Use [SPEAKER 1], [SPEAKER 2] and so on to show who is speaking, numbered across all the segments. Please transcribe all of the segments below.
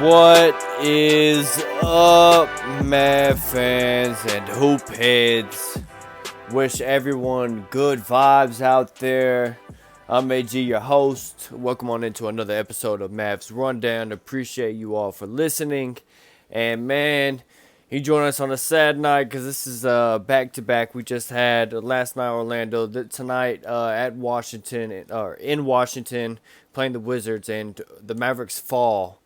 [SPEAKER 1] What is up, Mav fans and hoop heads? Wish everyone good vibes out there. I'm AG, your host. Welcome on into another episode of Mavs Rundown. Appreciate you all for listening. And man, he joined us on a sad night because this is back-to-back. We just had last night Orlando, tonight at Washington, or in Washington, playing the Wizards, and the Mavericks fall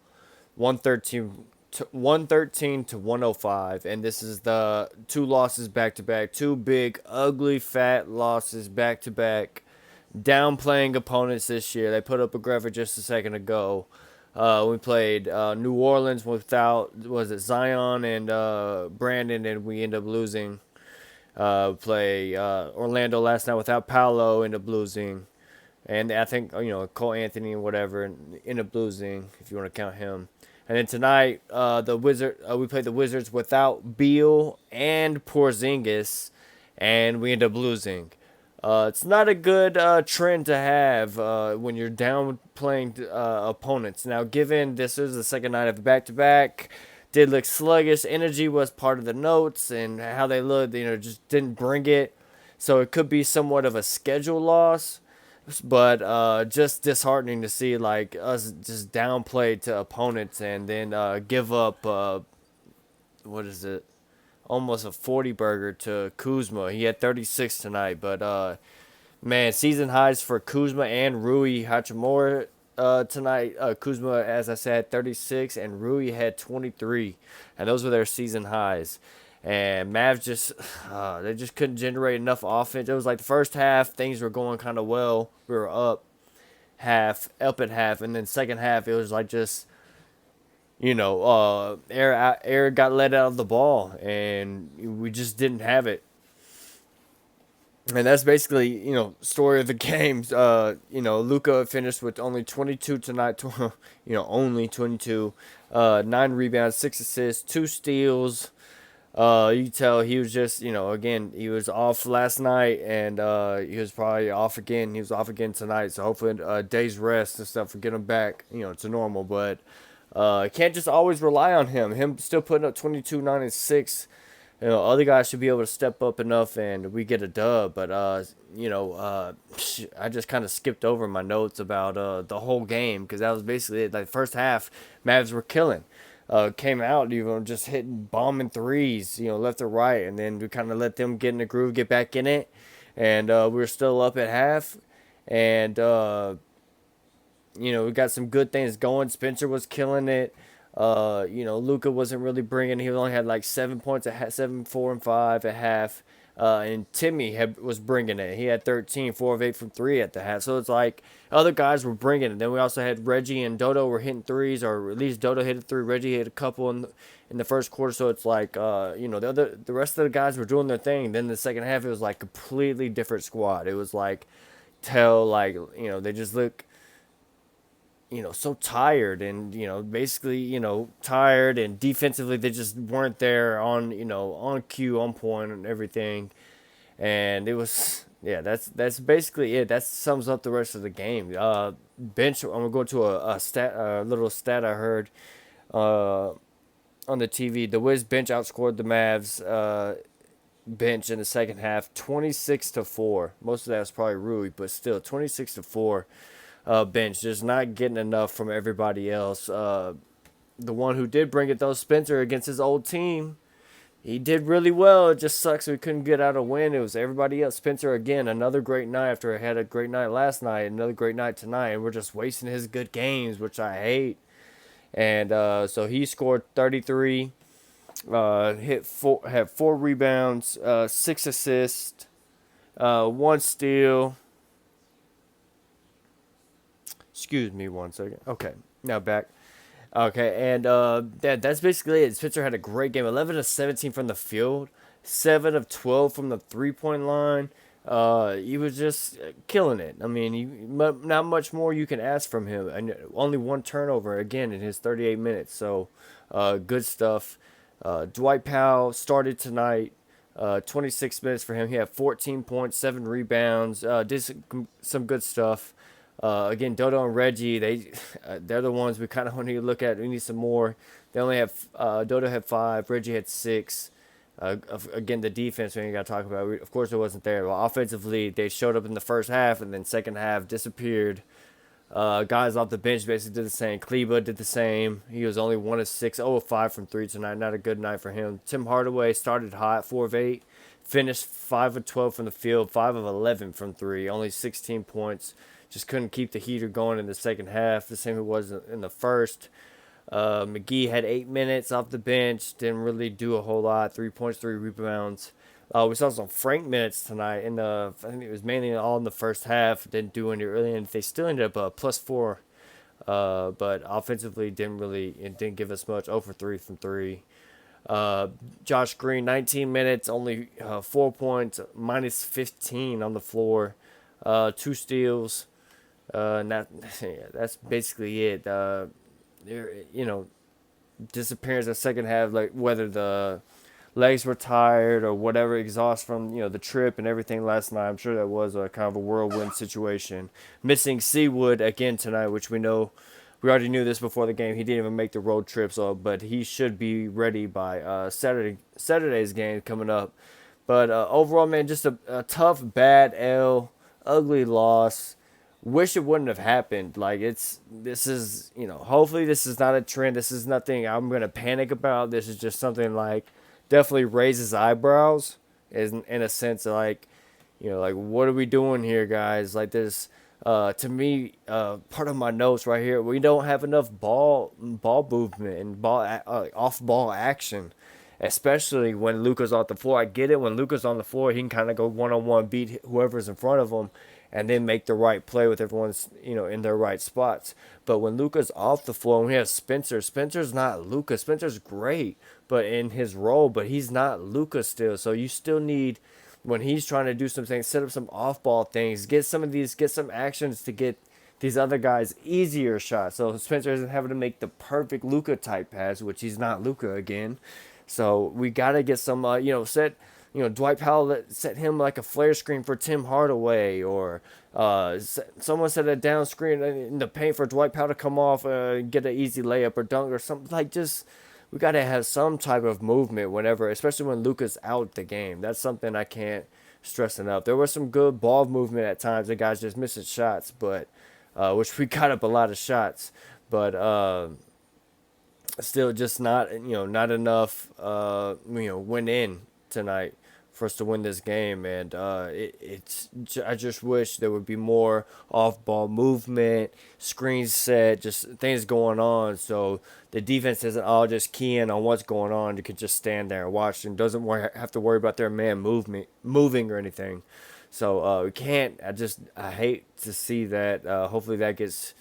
[SPEAKER 1] 113 to 105, and this is the two losses back to back, two big ugly fat losses back to back, downplaying opponents this year. They put up a graphic just a second ago. We played New Orleans without, was it Zion and Brandon, and we end up losing. Play Orlando last night without Paolo, end up losing. And I think, Cole Anthony and whatever, and end up losing, if you want to count him. And then tonight, we played the Wizards without Beal and Porzingis, and we end up losing. It's not a good trend to have when you're downplaying opponents. Now, given this is the second night of back-to-back, did look sluggish. Energy was part of the notes, and how they looked, just didn't bring it. So it could be somewhat of a schedule loss. But just disheartening to see like us just downplay to opponents and then give up what is it? Almost a 40 burger to Kuzma. He had 36 tonight, but man, season highs for Kuzma and Rui Hachimura tonight. Kuzma, as I said, 36, and Rui had 23, and those were their season highs. And Mavs they just couldn't generate enough offense. It was like the first half, things were going kind of well. We were up at half, and then second half, it was like just, air got let out of the ball, and we just didn't have it. And that's basically, story of the games. Luka finished with only 22 tonight, only 22. 9 rebounds, 6 assists, 2 steals. You can tell he was just, again, he was off last night, and he was probably off again. He was off again tonight, so hopefully a day's rest and stuff will get him back, to normal. But can't just always rely on him. Him still putting up 22, 9, and 6. Other guys should be able to step up enough, and we get a dub. But I just kind of skipped over my notes about the whole game because that was basically it. Like, first half, Mavs were killing. Came out, just hitting bombing threes, left or right, and then we kind of let them get in the groove, get back in it, and we were still up at half, and we got some good things going. Spencer was killing it. Luka wasn't really bringing. He only had like 7 points at 7, 4, and 5 at half. And Timmy was bringing it. He had 13, 4 of 8 from 3 at the half. So it's like other guys were bringing it. Then we also had Reggie and Dodo were hitting threes, or at least Dodo hit a 3. Reggie hit a couple in the first quarter. So it's like, the rest of the guys were doing their thing. Then the second half, it was like completely different squad. It was like, they just look, so tired and, basically, tired, and defensively they just weren't there on, on cue, on point and everything. And it was, that's basically it. That sums up the rest of the game. Bench, I'm going to go to a little stat I heard on the TV. The Wiz bench outscored the Mavs bench in the second half 26-4. Most of that was probably Rui, but still 26-4. Bench just not getting enough from everybody else. The one who did bring it, though, Spencer, against his old team, he did really well. It just sucks we couldn't get out a win. It was everybody else. Spencer, again, another great night after I had a great night last night, another great night tonight, and we're just wasting his good games, which I hate. And so he scored 33, had 4 rebounds, 6 assists, 1 steal. Excuse me 1 second. Okay, now back. Okay, and that's basically it. Spencer had a great game. 11 of 17 from the field, 7 of 12 from the 3-point line. He was just killing it. I mean, not much more you can ask from him. And only 1 turnover, again, in his 38 minutes. So, good stuff. Dwight Powell started tonight. 26 minutes for him. He had 14 points, 7 rebounds. Did some good stuff. Again, Dodo and Reggie, they're the ones we kind of need to look at. We need some more. They only have Dodo had 5, Reggie had 6. Again, the defense we ain't got to talk about. Of course, it wasn't there. Well, offensively, they showed up in the first half and then second half disappeared. Guys off the bench basically did the same. Kleba did the same. He was only 1 of 6, 0 of 5 from 3 tonight. Not a good night for him. Tim Hardaway started hot, 4 of 8. Finished 5 of 12 from the field, 5 of 11 from 3. Only 16 points. Just couldn't keep the heater going in the second half. The same it was in the first. McGee had 8 minutes off the bench. Didn't really do a whole lot. 3 points, 3 rebounds. We saw some Frank minutes tonight. I think it was mainly all in the first half. Didn't do any early, and they still ended up +4. But offensively, it didn't give us much. 0 for 3 from 3. Josh Green, 19 minutes, only 4 points, -15 on the floor, 2 steals. That's basically it. You know, disappearance in the second half, like whether the legs were tired or whatever, exhaust from the trip and everything last night. I'm sure that was a kind of a whirlwind situation. Missing Seawood again tonight, which we already knew this before the game. He didn't even make the road trip, but he should be ready by Saturday's game coming up. But overall, man, just a tough, bad L, ugly loss. Wish it wouldn't have happened. This is hopefully this is not a trend. This is nothing I'm gonna panic about. This is just something definitely raises eyebrows, in a sense of what are we doing here, guys? Like this, to me, part of my notes right here, we don't have enough ball movement and off ball action, especially when Luka's off the floor. I get it, when Luka's on the floor, he can kind of go 1-on-1, beat whoever's in front of him, and then make the right play with everyone's in their right spots. But when Luka's off the floor, and we have Spencer's not Luka. Spencer's great, but in his role, but he's not Luka still. So you still need, when he's trying to do some things, set up some off-ball things, get some actions to get these other guys easier shots. So Spencer isn't having to make the perfect Luka type pass, which he's not Luka again. So we gotta get some, Dwight Powell set him like a flare screen for Tim Hardaway, or someone set a down screen in the paint for Dwight Powell to come off, get an easy layup or dunk or something. We got to have some type of movement whenever, especially when Luka's out the game. That's something I can't stress enough. There was some good ball movement at times. The guys just missing shots, but which we got up a lot of shots, but still just not enough. Went in tonight for us to win this game, and I just wish there would be more off-ball movement, screen set, just things going on, so the defense isn't all just keying on what's going on. You can just stand there and watch and doesn't have to worry about their man moving or anything. So we can't. I hate to see that. Hopefully that gets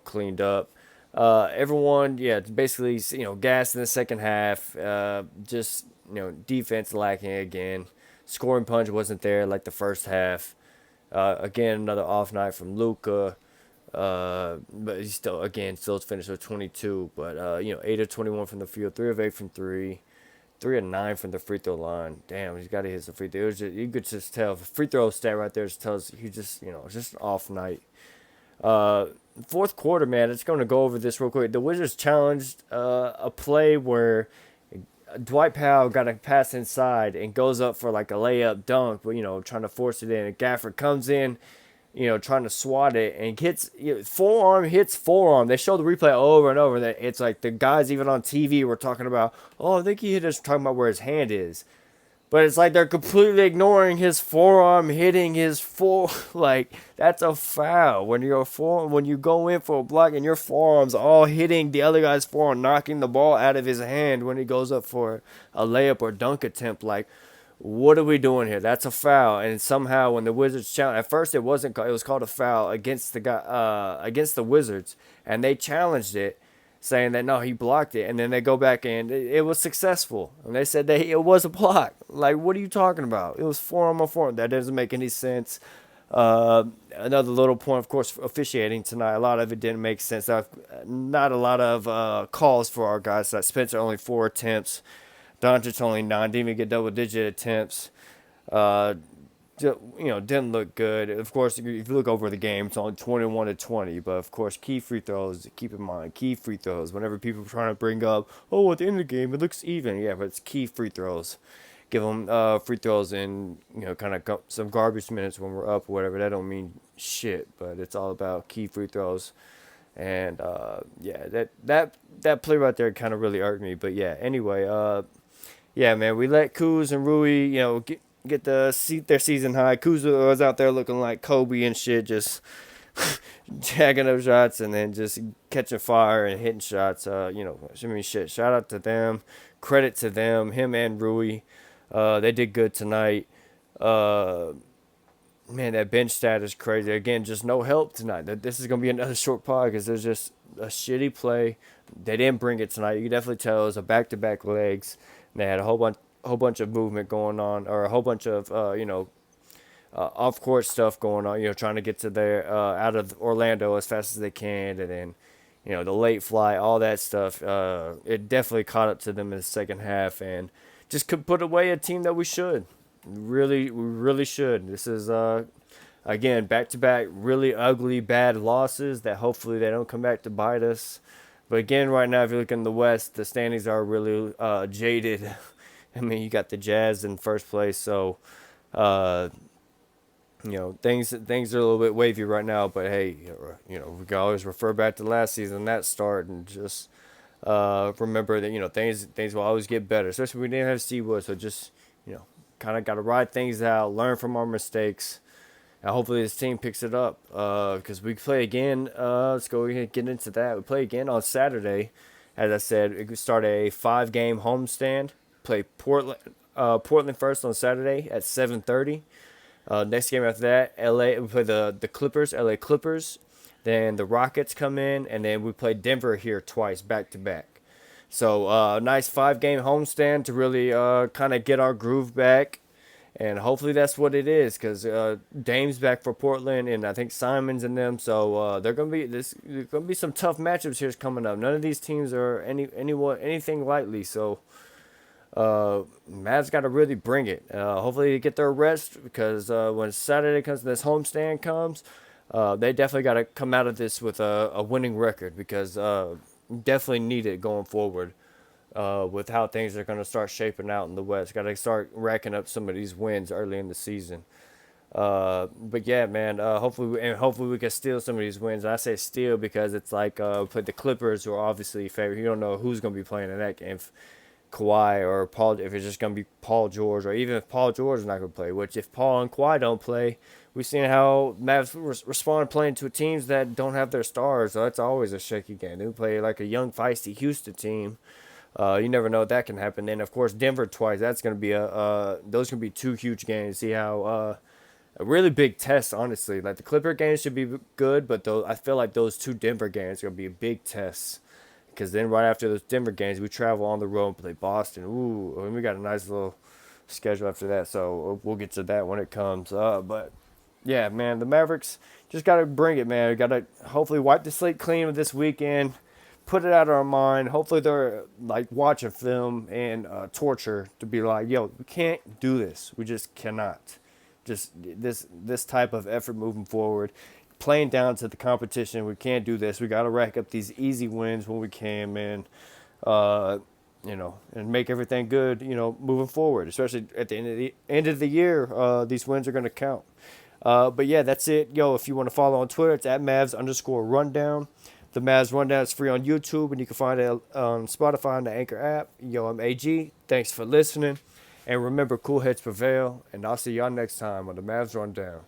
[SPEAKER 1] cleaned up. Everyone, yeah, basically, gas in the second half. Just defense lacking again. Scoring punch wasn't there like the first half. Again, another off night from Luka. But he's still finished with 22. But 8 of 21 from the field, 3 of 8 from 3, 3 of 9 from the free throw line. Damn, he's got to hit some free throws. You could just tell. The free throw stat right there just tells he just it's just an off night. Fourth quarter, man, it's going to go over this real quick. The Wizards challenged a play where Dwight Powell got a pass inside and goes up for like a layup dunk, but trying to force it in. And Gafford comes in, trying to swat it and hits hits forearm. They show the replay over and over. That it's like the guys even on TV were talking about, I think he hit us, talking about where his hand is. But it's like they're completely ignoring his forearm hitting his that's a foul. When you go in for a block and your forearm's all hitting the other guy's forearm, knocking the ball out of his hand when he goes up for a layup or dunk attempt, what are we doing here? That's a foul. And somehow when the Wizards challenged, at first it wasn't, it was called a foul against against the Wizards, and they challenged it, saying that no, he blocked it, and then they go back and it was successful, and they said that it was a block. What are you talking about? It was forearm on forearm. That doesn't make any sense. Another little point, of course, officiating tonight. A lot of it didn't make sense. Not a lot of calls for our guys. That Spencer only 4 attempts, Doncic only 9. Didn't even get double-digit attempts. didn't look good. Of course, if you look over the game, it's only 21-20. But of course, key free throws. Keep in mind, key free throws. Whenever people are trying to bring up, oh, at the end of the game it looks even. Yeah, but it's key free throws. Give them free throws in kind of some garbage minutes when we're up or whatever. That don't mean shit, but it's all about key free throws. And yeah, that play right there kind of really irked me. But yeah, anyway, yeah, man, we let Kuz and Rui, get their season high. Kuz was out there looking like Kobe and shit, just jacking up shots and then just catching fire and hitting shots. Shit. Shout out to them, credit to them, him and Rui. They did good tonight. Man, that bench stat is crazy. Again, just no help tonight. This is gonna be another short pod because there's just a shitty play. They didn't bring it tonight. You can definitely tell it was a back-to-back legs. And they had a whole bunch of movement going on, or a whole bunch of off court stuff going on. Trying to get to their out of Orlando as fast as they can, and then the late flight, all that stuff. It definitely caught up to them in the second half, and just could put away a team that we should. We really should. This is again back to back really ugly bad losses that hopefully they don't come back to bite us. But again, right now, if you look in the West, the standings are really jaded. I mean, you got the Jazz in first place, so things are a little bit wavy right now. But hey, we can always refer back to last season, that start, and just remember that things will always get better, especially when we didn't have Seawood. So just kind of got to ride things out, learn from our mistakes, and hopefully this team picks it up. Because we play again. Let's go ahead and get into that. We play again on Saturday. As I said, we start a 5-game homestand. Play Portland first on Saturday at 7:30. Next game after that, LA. We play the Clippers, LA Clippers. Then the Rockets come in, and then we play Denver here twice, back to back. So nice 5-game homestand to really kind of get our groove back. And hopefully that's what it is, because Dame's back for Portland, and I think Simon's in them. So there's gonna be some tough matchups here coming up. None of these teams are anything lightly. So Mavs got to really bring it. Hopefully they get their rest, because when Saturday comes, this homestand comes, they definitely got to come out of this with a winning record, because definitely need it going forward. With how things are going to start shaping out in the West. Got to start racking up some of these wins early in the season. But yeah, man, hopefully we can steal some of these wins. And I say steal because it's like put the Clippers, who are obviously favored. You don't know who's going to be playing in that game. If Kawhi or Paul, if it's just going to be Paul George, or even if Paul George is not going to play, which if Paul and Kawhi don't play, we've seen how Mavs respond playing to teams that don't have their stars. So that's always a shaky game. They play like a young, feisty Houston team. You never know, that can happen. And of course, Denver twice. That's going to be those can be 2 huge games. See how a really big test, honestly. Like the Clipper games should be good, but I feel like those 2 Denver games are going to be a big test. Because then right after those Denver games, we travel on the road and play Boston. Ooh, and we got a nice little schedule after that. So we'll get to that when it comes. But yeah, man, the Mavericks just got to bring it, man. We got to hopefully wipe the slate clean this weekend. Put it out of our mind. Hopefully they're like watching film and torture to be like, yo, we can't do this. We just cannot. Just this type of effort moving forward, playing down to the competition. We can't do this. We got to rack up these easy wins when we can, man. And make everything good, moving forward. Especially at the end of the year, these wins are going to count. But yeah, that's it. Yo, if you want to follow on Twitter, it's at Mavs_rundown. The Mavs Rundown is free on YouTube, and you can find it on Spotify and the Anchor app. Yo, I'm AG. Thanks for listening. And remember, cool heads prevail. And I'll see y'all next time on the Mavs Rundown.